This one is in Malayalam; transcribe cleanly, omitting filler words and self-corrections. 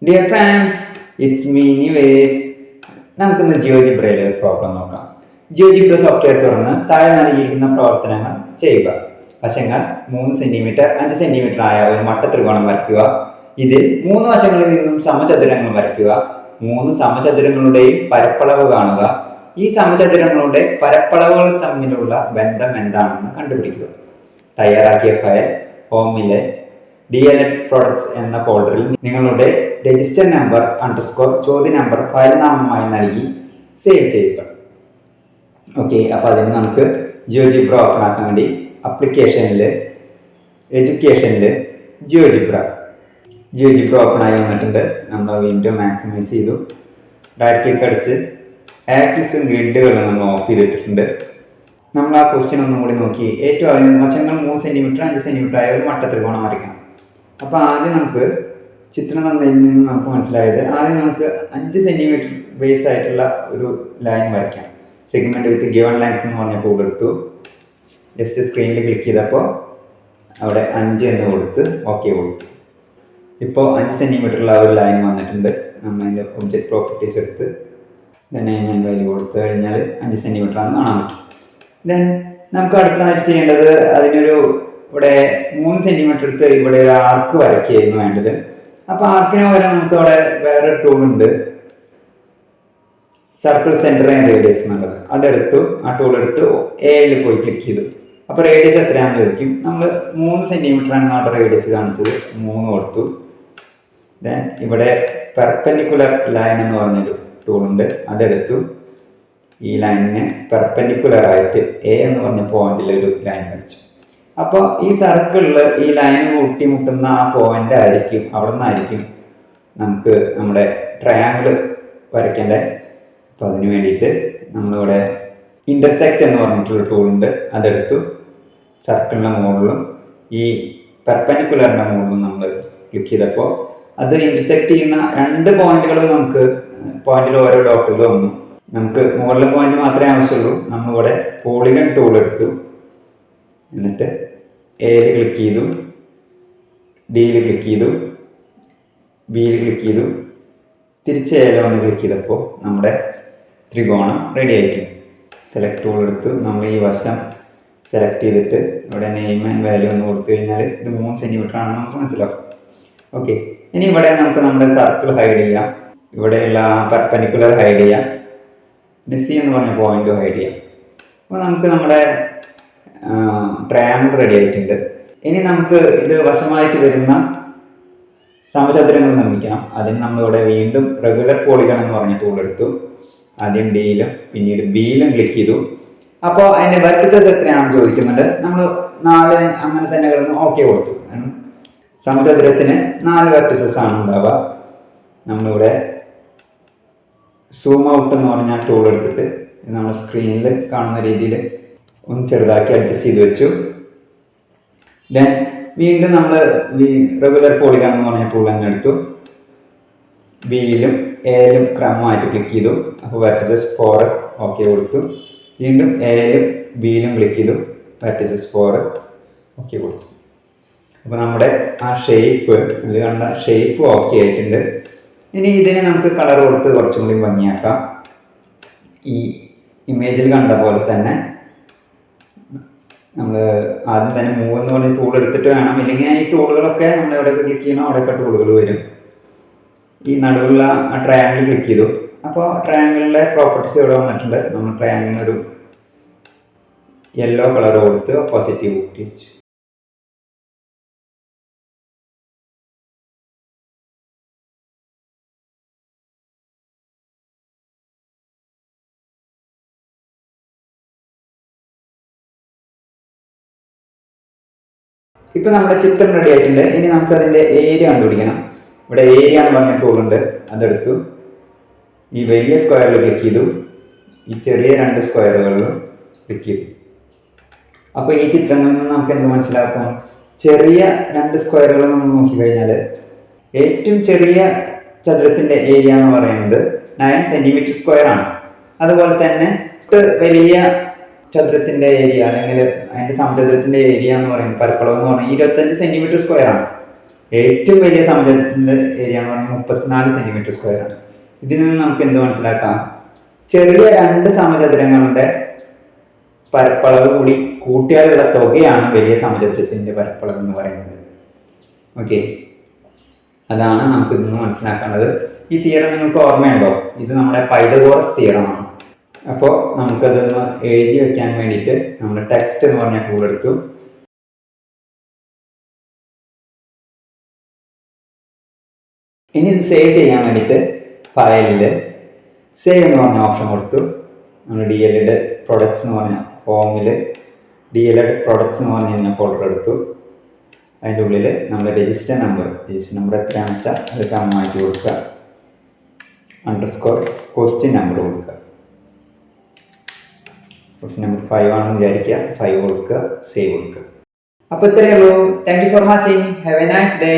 Dear friends, it's me Nivesh. നമുക്കിന്ന് ജിയോജിബ്രയിലെ ഒരു പ്രോബ്ലം നോക്കാം. ജിയോജിബ്ര സോഫ്റ്റ്വെയർ തുറന്ന് താഴെ നൽകിയിരിക്കുന്ന പ്രവർത്തനങ്ങൾ ചെയ്യുക. വശങ്ങൾ 3 സെന്റിമീറ്റർ 5 സെന്റിമീറ്റർ ആയ ഒരു മട്ടത്രികോണം വരയ്ക്കുക. ഇതിൽ 3 വശങ്ങളിൽ നിന്നും സമചതുരങ്ങൾ വരയ്ക്കുക. 3 സമചതുരങ്ങളുടെയും പരപ്പളവ് കാണുക. ഈ സമചതുരങ്ങളുടെ പരപ്പളവുകൾ തമ്മിലുള്ള ബന്ധം എന്താണെന്ന് കണ്ടുപിടിക്കുക. തയ്യാറാക്കിയ ഫയൽ ഹോമിലെ DLED പ്രോഡക്ട്സ് എന്ന ഫോൾഡറിൽ നിങ്ങളുടെ രജിസ്റ്റർ നമ്പർ _ ചോദ്യ നമ്പർ ഫയൽ നാമമായി നൽകി സേവ് ചെയ്യുക. ഓക്കെ, അപ്പോൾ അതിന് നമുക്ക് ജിയോജിബ്ര ഓപ്പൺ ആക്കാൻ വേണ്ടി അപ്ലിക്കേഷനിൽ എഡ്യൂക്കേഷനിൽ ജിയോജിബ്ര ഓപ്പൺ ആയി വന്നിട്ടുണ്ട്. നമ്മൾ വിൻഡോ മാക്സിമൈസ് ചെയ്തു, റൈറ്റ് ക്ലിക്ക് അടിച്ച് ആക്സിസും ഗ്രിഡുകളും നമ്മൾ ഓഫ് ചെയ്തിട്ടുണ്ട്. നമ്മൾ ആ ക്വസ്റ്റ്യൻ ഒന്നും കൂടി നോക്കി. ഏറ്റവും ആദ്യം വശങ്ങൾ 3 സെന്റിമീറ്റർ 5 സെന്റിമീറ്റർ ആയ ഒരു മട്ടത്രികോണം വരയ്ക്കണം. അപ്പോൾ ആദ്യം നമുക്ക് ചിത്രം തന്നതിൽ നിന്ന് നമുക്ക് മനസ്സിലായത് ആദ്യം നമുക്ക് 5 സെന്റിമീറ്റർ ബേസ് ആയിട്ടുള്ള ഒരു ലൈൻ വരയ്ക്കാം. സെഗ്മെന്റ് വിത്ത് ഗിവൺ ലെങ്ത് എന്ന് പറഞ്ഞ ടൂൾ എടുത്തു. ജസ്റ്റ് സ്ക്രീനിൽ ക്ലിക്ക് ചെയ്തപ്പോൾ അവിടെ 5 എന്ന് കൊടുത്ത് ഓക്കെ കൊടുത്തു. ഇപ്പോൾ 5 സെന്റിമീറ്ററുള്ള ഒരു ലൈൻ വന്നിട്ടുണ്ട്. നമ്മൾ അതിൻ്റെ ഒബ്ജക്റ്റ് പ്രോപ്പർട്ടീസ് എടുത്ത് നെയിം വാല്യൂ കൊടുത്തു കഴിഞ്ഞാൽ 5 സെന്റിമീറ്റർ ആണെന്ന് കാണാൻ പറ്റും. ദെൻ നമുക്ക് അടുത്തതായിട്ട് ചെയ്യേണ്ടത് അതിനൊരു ഇവിടെ 3 സെന്റിമീറ്റർ എടുത്ത് ഇവിടെ ഒരു ആർക്ക് വരയ്ക്കുകയായിരുന്നു വേണ്ടത്. അപ്പോൾ ആർക്കിന് പകരം നമുക്ക് അവിടെ വേറെ ടൂൾ ഉണ്ട്, സർക്കിൾ സെന്റർ ആൻഡ് റേഡിയസ് എന്നുള്ളത്. അതെടുത്തു, ആ ടൂൾ എടുത്ത് എയിൽ പോയി ക്ലിക്ക് ചെയ്തു. അപ്പോൾ റേഡിയസ് എത്രയാണെന്ന് ചോദിക്കും. നമ്മൾ 3 സെന്റിമീറ്റർ ആണ് അവിടെ റേഡിയസ് കാണിച്ചത്, 3 കൊടുത്തു. ദെൻ ഇവിടെ പെർപെൻഡിക്കുലർ ലൈൻ എന്ന് പറഞ്ഞൊരു ടൂൾ ഉണ്ട്, അതെടുത്തു. ഈ ലൈനിന് പെർപെൻഡിക്കുലർ ആയിട്ട് എ എന്ന് പറഞ്ഞ പോയിന്റിൽ ഒരു ലൈൻ വരച്ചു. അപ്പോൾ ഈ സർക്കിളിൽ ഈ ലൈന് കൂട്ടിമുട്ടുന്ന ആ പോയിന്റ് ആയിരിക്കും, അവിടെ നിന്നായിരിക്കും നമുക്ക് നമ്മുടെ ട്രയാങ്കിൾ വരയ്ക്കേണ്ടത്. അപ്പോൾ അതിന് വേണ്ടിയിട്ട് നമ്മളിവിടെ ഇൻ്റർസെക്റ്റ് എന്ന് പറഞ്ഞിട്ടുള്ള ടൂളുണ്ട്, അതെടുത്തു. സർക്കിളിൻ്റെ മുകളിലും ഈ പെർപെൻഡിക്കുലറിൻ്റെ മുകളിലും നമ്മൾ ക്ലിക്ക് ചെയ്തപ്പോൾ അത് ഇൻ്റർസെക്റ്റ് ചെയ്യുന്ന 2 പോയിന്റുകൾ നമുക്ക് പോയിന്റിൽ ഓരോ ഡോട്ടുകൾ വന്നു. നമുക്ക് മുകളിലെ പോയിന്റ് മാത്രമേ ആവശ്യമുള്ളൂ. നമ്മളിവിടെ പോളിഗൺ ടൂൾ എടുത്തു, എന്നിട്ട് എയിൽ ക്ലിക്ക് ചെയ്തു, ഡിയിൽ ക്ലിക്ക് ചെയ്തു, ബിയിൽ ക്ലിക്ക് ചെയ്തു, തിരിച്ച് എയിൽ വന്ന് ക്ലിക്ക് ചെയ്തപ്പോൾ നമ്മുടെ ത്രികോണം റെഡി ആയിട്ടുണ്ട്. സെലക്ട് ടൂൾ എടുത്ത് നമ്മൾ ഈ വശം സെലക്ട് ചെയ്തിട്ട് ഇവിടെ നെയിം ആൻഡ് വാല്യൂ ഒന്ന് കൊടുത്തു കഴിഞ്ഞാൽ ഇത് 3 സെന്റിമീറ്റർ ആണെന്ന് നമുക്ക് മനസ്സിലാവും. ഓക്കെ, ഇനി ഇവിടെ നമുക്ക് നമ്മുടെ സർക്കിൾ ഹൈഡ് ചെയ്യാം. ഇവിടെയുള്ള പെർപെൻഡിക്കുലർ ഹൈഡ് ചെയ്യാം, സി എന്ന് പറഞ്ഞ പോയിന്റ് ഹൈഡ് ചെയ്യാം. അപ്പോൾ നമുക്ക് നമ്മുടെ ട്രയാങ്കിൾ റെഡി ആയിട്ടുണ്ട്. ഇനി നമുക്ക് ഇത് വശമായിട്ട് വരുന്ന സമചതുരങ്ങൾ നിർമ്മിക്കണം. അതിന് നമ്മളിവിടെ വീണ്ടും റെഗുലർ പോളിഗൺ എന്ന് പറഞ്ഞ ടൂൾ എടുത്തു. ആദ്യം ഡിയിലും പിന്നീട് ബിയിലും ക്ലിക്ക് ചെയ്തു. അപ്പോൾ അതിൻ്റെ വെർട്ടിസസ് എത്രയാണെന്ന് ചോദിക്കുന്നുണ്ട്. നമ്മൾ 4 അങ്ങനെ തന്നെ കിടന്ന് ഓക്കെ കൊടുത്തു. സമചതുരത്തിന് 4 വെർട്ടിസസ് ആണ് ഉണ്ടാവുക. നമ്മളിവിടെ സൂം ഔട്ട് എന്ന് പറഞ്ഞ ടൂൾ എടുത്തിട്ട് നമ്മൾ സ്ക്രീനിൽ കാണുന്ന രീതിയിൽ ഒന്ന് ചെറുതാക്കി അഡ്ജസ്റ്റ് ചെയ്ത് വെച്ചു. ദെൻ വീണ്ടും നമ്മൾ റെഗുലർ പോളിഗൺ എന്ന് പറഞ്ഞ ടൂൾ തന്നെ എടുത്തു. ബിയിലും എയിലും ക്രമമായിട്ട് ക്ലിക്ക് ചെയ്തു. അപ്പോൾ വെർട്ടിസസ് 4 ഓക്കെ കൊടുത്തു. വീണ്ടും എയിലും ബിയിലും ക്ലിക്ക് ചെയ്തു, വെർട്ടിസസ് 4 ഓക്കെ കൊടുത്തു. അപ്പോൾ നമ്മുടെ ആ ഷേപ്പ്, ഇതിൽ കണ്ട ഷേപ്പ് ഓക്കെ ആയിട്ടുണ്ട്. ഇനി ഇതിനെ നമുക്ക് കളർ കൊടുത്ത് കുറച്ചും കൂടി ഭംഗിയാക്കാം. ഈ ഇമേജിൽ കണ്ട പോലെ തന്നെ നമ്മൾ ആദ്യം തന്നെ മൂവ് എന്ന് പറഞ്ഞ ടൂൾ എടുത്തിട്ട് വേണം, ഇല്ലെങ്കിൽ ഈ ടൂളുകളൊക്കെ നമ്മൾ എവിടെയൊക്കെ ക്ലിക്ക് ചെയ്യണോ അവിടെയൊക്കെ ടൂളുകൾ വരും. ഈ നടുവുള്ള ആ ട്രയാങ്കിൾ ക്ലിക്ക് ചെയ്തു. അപ്പോൾ ട്രയാങ്കിളിലെ പ്രോപ്പർട്ടീസ് ഇവിടെ വന്നിട്ടുണ്ട്. നമ്മൾ ട്രയാങ്കിളിനൊരു യെല്ലോ കളർ കൊടുത്ത് പോസിറ്റീവ് കൂട്ടി വെച്ചു. ഇപ്പം നമ്മുടെ ചിത്രം റെഡി ആയിട്ടുണ്ട്. ഇനി നമുക്ക് അതിൻ്റെ ഏരിയ കണ്ടുപിടിക്കണം. ഇവിടെ ഏരിയ എന്ന് പറഞ്ഞ ടൂളുണ്ട്, അതെടുത്തു. ഈ വലിയ സ്ക്വയറിൽ ക്ലിക്ക് ചെയ്തു, ഈ ചെറിയ 2 സ്ക്വയറുകളിലും ക്ലിക്ക് ചെയ്തു. അപ്പോൾ ഈ ചിത്രങ്ങളിൽ നിന്ന് നമുക്ക് എന്ത് മനസ്സിലാക്കാം? ചെറിയ 2 സ്ക്വയറുകൾ നമ്മൾ നോക്കിക്കഴിഞ്ഞാൽ ഏറ്റവും ചെറിയ ചതുരത്തിൻ്റെ ഏരിയ എന്ന് പറയുന്നത് 9 സെന്റിമീറ്റർ സ്ക്വയർ ആണ്. അതുപോലെ തന്നെ വലിയ ചതുരത്തിന്റെ ഏരിയ അല്ലെങ്കിൽ അതിന്റെ സമചതുരത്തിന്റെ ഏരിയ എന്ന് പറയുന്നത് പരപ്പളവ് എന്ന് പറഞ്ഞാൽ 25 സെന്റിമീറ്റർ സ്ക്വയർ ആണ്. ഏറ്റവും വലിയ സമചതുരത്തിന്റെ ഏരിയ എന്ന് പറഞ്ഞാൽ 34 സെന്റിമീറ്റർ സ്ക്വയർ ആണ്. ഇതിൽ നിന്ന് നമുക്ക് എന്ത് മനസ്സിലാക്കാം? ചെറിയ രണ്ട് സമചതുരങ്ങളുടെ പരപ്പളവ് കൂടി കൂട്ടിയാലുള്ള തുകയാണ് വലിയ സമചതുരത്തിന്റെ പരപ്പളവ് എന്ന് പറയുന്നത്. ഓക്കെ, അതാണ് നമുക്ക് ഇന്ന് മനസ്സിലാക്കേണ്ടത്. ഈ തിയറം നിങ്ങൾക്ക് ഓർമ്മയുണ്ടോ? ഇത് നമ്മുടെ പൈതഗോറസ് തിയറമാണ്. അപ്പോൾ നമുക്കതൊന്ന് എഴുതി വെക്കാൻ വേണ്ടിയിട്ട് നമ്മൾ ടെക്സ്റ്റ് എന്ന് പറഞ്ഞ ടൂൾ എടുത്തു. ഇനി ഇത് സേവ് ചെയ്യാൻ വേണ്ടിയിട്ട് ഫയലിൽ സേവ് എന്ന് പറഞ്ഞ ഓപ്ഷൻ കൊടുത്തു. നമ്മൾ DLED പ്രൊഡക്ട്സ് എന്ന് പറഞ്ഞ ഹോമിൽ DLED പ്രൊഡക്ട്സ് എന്ന് പറഞ്ഞ ഫോൾഡർ എടുത്തു. അതിൻ്റെ ഉള്ളിൽ നമ്മൾ രജിസ്റ്റർ നമ്പർ എത്രയാണെന്ന് വെച്ചാൽ അത് കമ്മാറ്റി കൊടുക്കുക, _ ക്വസ്റ്റ്യൻ നമ്പർ കൊടുക്കുക. ക്വസ്റ്റ്യൻ നമ്പർ 5 ആണെന്ന് വിചാരിക്കുക, 5 കൊടുക്കുക, സേവ് കൊടുക്കുക. അപ്പോൾ ഇത്രയേ ഉള്ളൂ. Thank you for watching. Have A nice day.